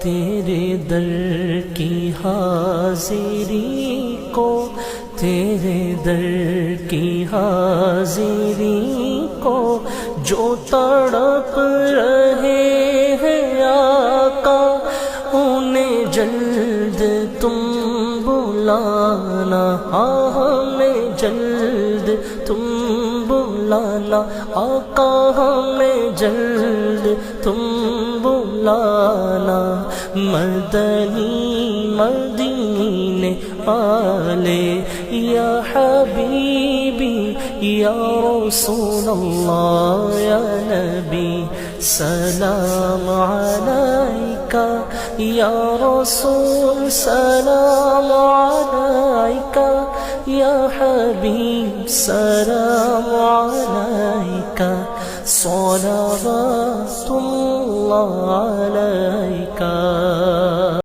تیرے در کی حاضری کو، تیرے در کی حاضری کو جو تڑپ رہے ہیں آقا، انہیں جلد تم بلانا، ہمیں جلد تم بلانا آقا، ہمیں جلد تم بلانا۔ مدنی مدینے والے یا حبیبی یا رسول اللہ یا نبی، سلام علیکہ یا رسول، سلام علیکہ یا حبیب، سلام علیکہ، صلوات اللہ علیہ